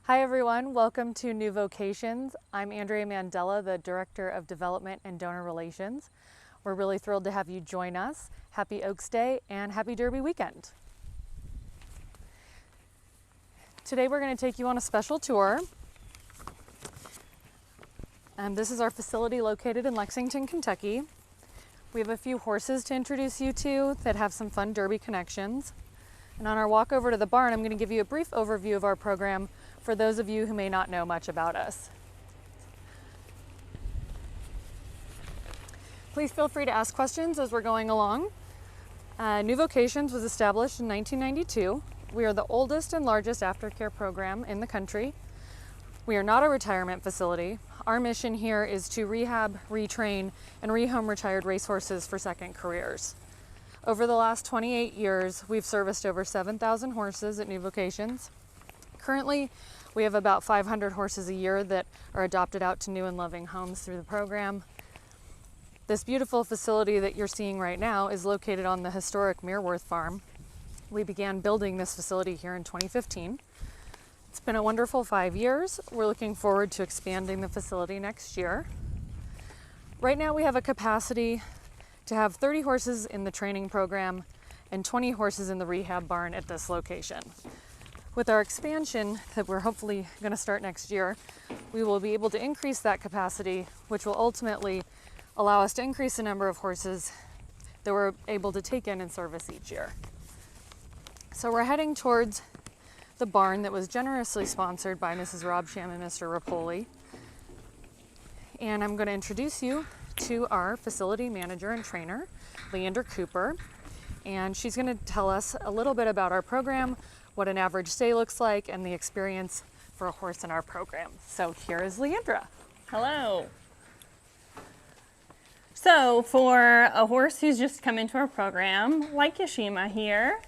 Hi everyone, welcome to New Vocations. I'm Andrea Mandela, the Director of Development and Donor Relations. We're really thrilled to have you join us. Happy Oaks Day and happy Derby weekend. Today we're going to take you on a special tour. This is our facility located in Lexington, Kentucky. We have a few horses to introduce you to that have some fun Derby connections. And on our walk over to the barn, I'm going to give you a brief overview of our program for those of you who may not know much about us. Please feel free to ask questions as we're going along. New Vocations was established in 1992. We are the oldest and largest aftercare program in the country. We are not a retirement facility. Our mission here is to rehab, retrain, and rehome retired racehorses for second careers. Over the last 28 years, we've serviced over 7,000 horses at New Vocations. Currently, we have about 500 horses a year that are adopted out to new and loving homes through the program. This beautiful facility that you're seeing right now is located on the historic Mirworth Farm. We began building this facility here in 2015. It's been a wonderful 5 years. We're looking forward to expanding the facility next year. Right now we have a capacity to have 30 horses in the training program and 20 horses in the rehab barn at this location. With our expansion that we're hopefully going to start next year, we will be able to increase that capacity, which will ultimately allow us to increase the number of horses that we're able to take in and service each year. So we're heading towards the barn that was generously sponsored by Mrs. Robsham and Mr. Rapoli. And I'm going to introduce you to our facility manager and trainer, Leander Cooper. And she's going to tell us a little bit about our program, what an average stay looks like, and the experience for a horse in our program. So here is Leandra. Hello. So for a horse who's just come into our program, like Yashima here,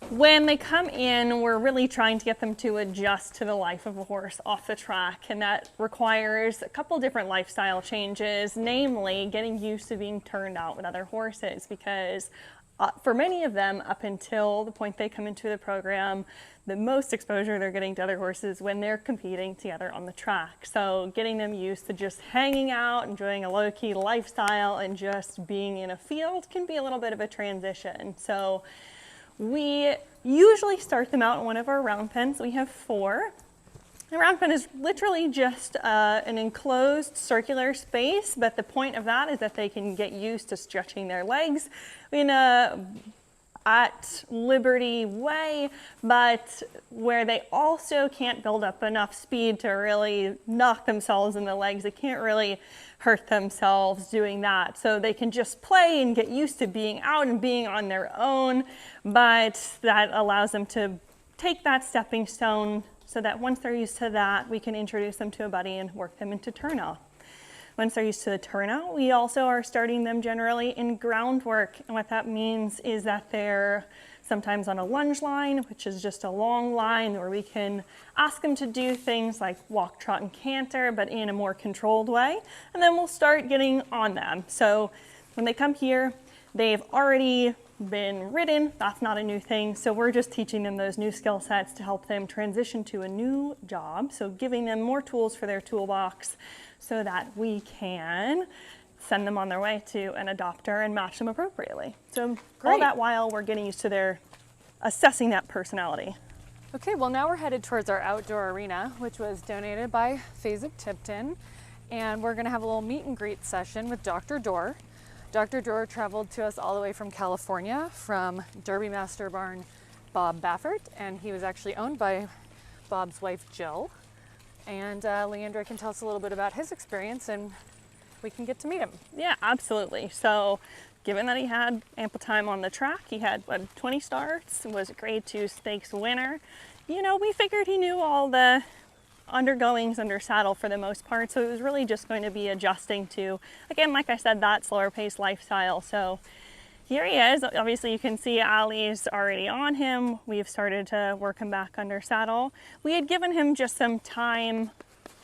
when they come in, we're really trying to get them to adjust to the life of a horse off the track, and that requires a couple different lifestyle changes, namely getting used to being turned out with other horses, because for many of them, up until the point they come into the program, the most exposure they're getting to other horses when they're competing together on the track. So getting them used to just hanging out, enjoying a low-key lifestyle, and just being in a field can be a little bit of a transition. So we usually start them out in one of our round pens. We have 4. The round pen is literally just an enclosed circular space, but the point of that is that they can get used to stretching their legs in a at liberty way, but where they also can't build up enough speed to really knock themselves in the legs. They can't really hurt themselves doing that. So they can just play and get used to being out and being on their own, but that allows them to take that stepping stone so that once they're used to that, we can introduce them to a buddy and work them into turnout. Once they're used to the turnout, we also are starting them generally in groundwork. And what that means is that they're sometimes on a lunge line, which is just a long line where we can ask them to do things like walk, trot, and canter, but in a more controlled way. And then we'll start getting on them. So when they come here, they've already been ridden. That's not a new thing. So we're just teaching them those new skill sets to help them transition to a new job. So giving them more tools for their toolbox so that we can send them on their way to an adopter and match them appropriately. So all that while we're getting used to their assessing that personality. Okay, well now we're headed towards our outdoor arena, which was donated by Phasic Tipton. And we're gonna have a little meet and greet session with Dr. Dorr. Dr. Dorr traveled to us all the way from California from Derby Master Barn Bob Baffert, and he was actually owned by Bob's wife Jill. And Leandra can tell us a little bit about his experience and we can get to meet him. Yeah, absolutely. So given that he had ample time on the track, he had 20 starts, was a grade 2 stakes winner. You know, we figured he knew all the undergoings under saddle for the most part, so it was really just going to be adjusting to, again, like I said, that slower paced lifestyle. So here he is. Obviously you can see Ali's already on him. We've started to work him back under saddle. We had given him just some time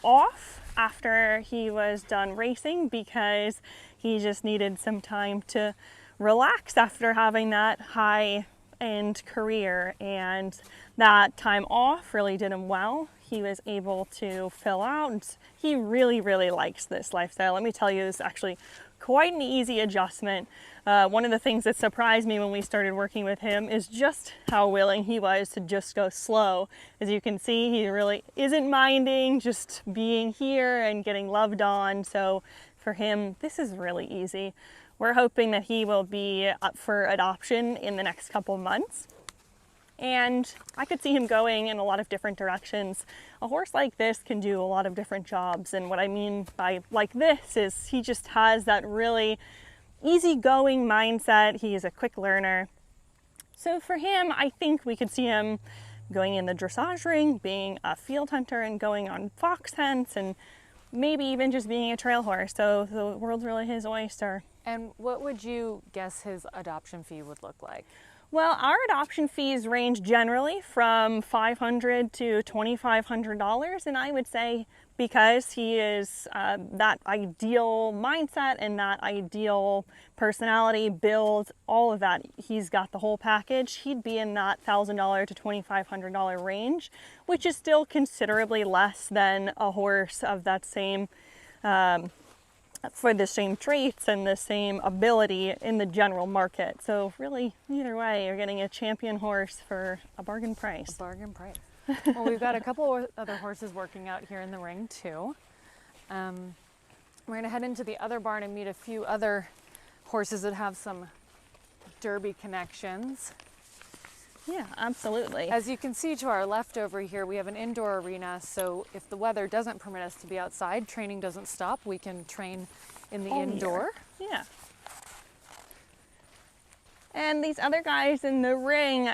off after he was done racing because he just needed some time to relax after having that high end career, and that time off really did him well. he was able to fill out. He really, really likes this lifestyle. Let me tell you, it's actually quite an easy adjustment. One of the things that surprised me when we started working with him is just how willing he was to just go slow. As you can see, he really isn't minding just being here and getting loved on. So for him, this is really easy. We're hoping that he will be up for adoption in the next couple months. And I could see him going in a lot of different directions. A horse like this can do a lot of different jobs. And what I mean by like this is he just has that really easygoing mindset. He is a quick learner. So for him, I think we could see him going in the dressage ring, being a field hunter and going on fox hunts, and maybe even just being a trail horse. So the world's really his oyster. And what would you guess his adoption fee would look like? Well, our adoption fees range generally from $500 to $2,500, and I would say because he is that ideal mindset and that ideal personality, build, all of that, he's got the whole package, he'd be in that $1,000 to $2,500 range, which is still considerably less than a horse of that same for the same traits and the same ability in the general market. So really, either way, you're getting a champion horse for a bargain price. A bargain price. Well, we've got a couple other horses working out here in the ring too. We're gonna head into the other barn and meet a few other horses that have some Derby connections. Yeah, absolutely. As you can see to our left over here, we have an indoor arena, so if the weather doesn't permit us to be outside, training doesn't stop. We can train in the indoor. Yeah. And these other guys in the ring,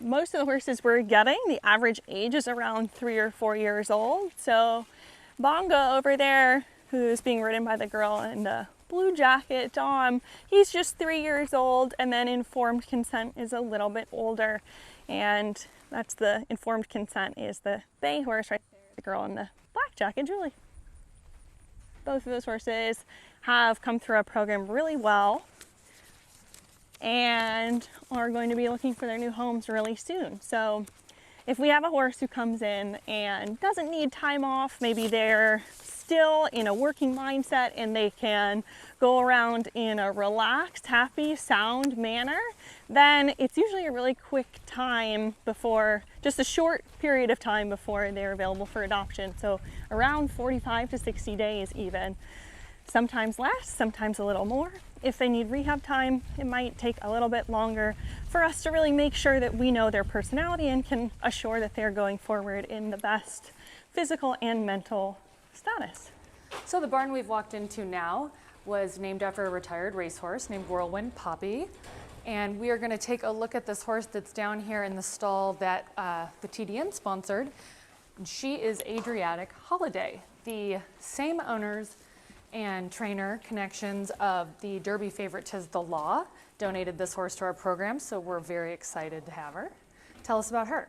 most of the horses we're getting, the average age is around 3 or 4 years old. So Bongo over there, who's being ridden by the girl in the blue jacket, Dom, he's just 3 years old, and then Informed Consent is a little bit older, and that's the Informed Consent is the bay horse right there, the girl in the black jacket, Julie. Both of those horses have come through our program really well and are going to be looking for their new homes really soon. So if we have a horse who comes in and doesn't need time off, maybe they're still in a working mindset and they can go around in a relaxed, happy, sound manner, then it's usually a really quick time before, just a short period of time before they're available for adoption. So around 45 to 60 days even. Sometimes less, sometimes a little more. If they need rehab time, it might take a little bit longer for us to really make sure that we know their personality and can assure that they're going forward in the best physical and mental status. So the barn we've walked into now was named after a retired racehorse named Whirlwind Poppy. And we are going to take a look at this horse that's down here in the stall that the TDN sponsored. And she is Adriatic Holiday, the same owners and trainer connections of the Derby favorite Tis the Law donated this horse to our program, so we're very excited to have her. Tell us about her.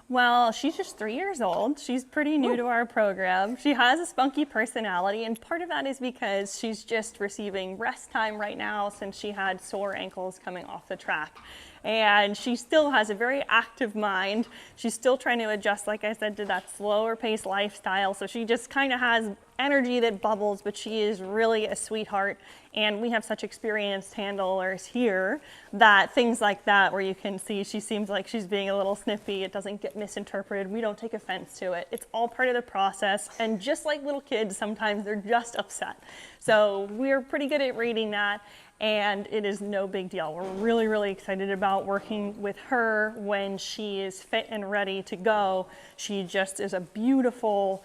Well, she's just 3 years old. She's pretty new to our program. She has a spunky personality, and part of that is because she's just receiving rest time right now since she had sore ankles coming off the track. And she still has a very active mind. She's still trying to adjust, like I said, to that slower paced lifestyle. So she just kind of has energy that bubbles, but she is really a sweetheart. And we have such experienced handlers here that things like that, where you can see she seems like she's being a little snippy, it doesn't get misinterpreted, we don't take offense to it. It's all part of the process. And just like little kids, sometimes they're just upset. So we're pretty good at reading that. And it is no big deal. We're really, really excited about working with her when she is fit and ready to go. She just is a beautiful,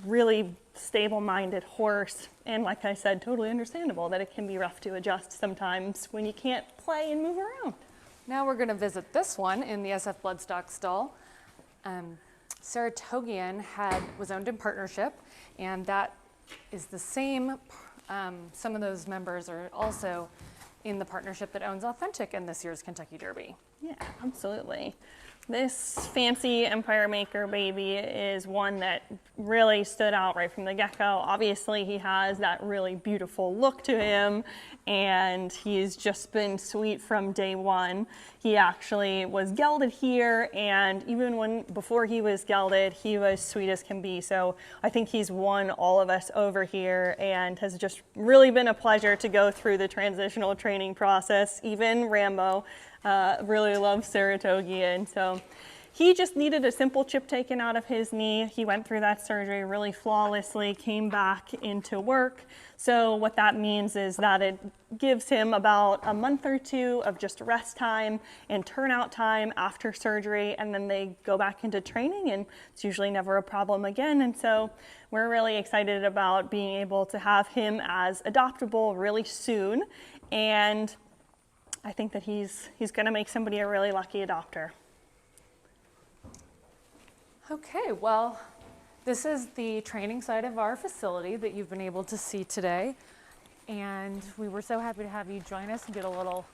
really stable-minded horse. And like I said, totally understandable that it can be rough to adjust sometimes when you can't play and move around. Now we're going to visit this one in the SF Bloodstock stall. Saratogian was owned in partnership, and that is the same. Some of those members are also in the partnership that owns Authentic in this year's Kentucky Derby. Yeah, absolutely. This fancy Empire Maker baby is one that really stood out right from the get-go. Obviously, he has that really beautiful look to him, and he's just been sweet from day one. He actually was gelded here, and even before he was gelded, he was sweet as can be. So I think he's won all of us over here and has just really been a pleasure to go through the transitional training process. Even Rambo really loves Saratoga, and so he just needed a simple chip taken out of his knee. He went through that surgery really flawlessly, came back into work. So what that means is that it gives him about a month or two of just rest time and turnout time after surgery, and then they go back into training, and it's usually never a problem again. And so we're really excited about being able to have him as adoptable really soon, and I think that he's going to make somebody a really lucky adopter. Okay, well, this is the training side of our facility that you've been able to see today. And we were so happy to have you join us and get a little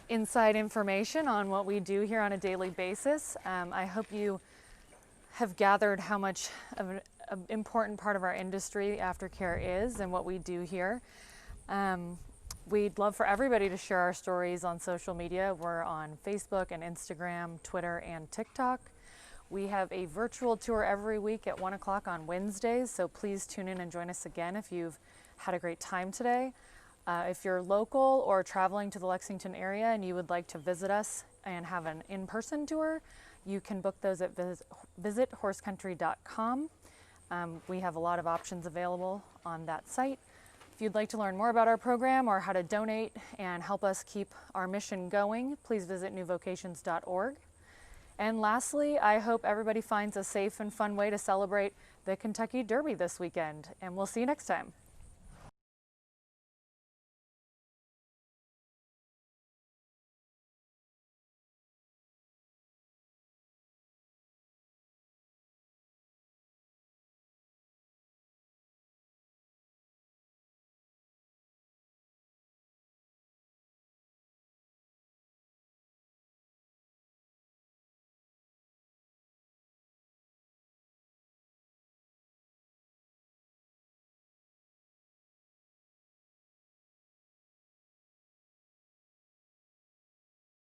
inside information on what we do here on a daily basis. I hope you have gathered how much of an important part of our industry aftercare is and what we do here. We'd love for everybody to share our stories on social media. We're on Facebook and Instagram, Twitter, and TikTok. We have a virtual tour every week at 1 o'clock on Wednesdays, so please tune in and join us again if you've had a great time today. If you're local or traveling to the Lexington area and you would like to visit us and have an in-person tour, you can book those at visithorse-country.com. We have a lot of options available on that site. If you'd like to learn more about our program or how to donate and help us keep our mission going, please visit newvocations.org. And lastly, I hope everybody finds a safe and fun way to celebrate the Kentucky Derby this weekend, and we'll see you next time.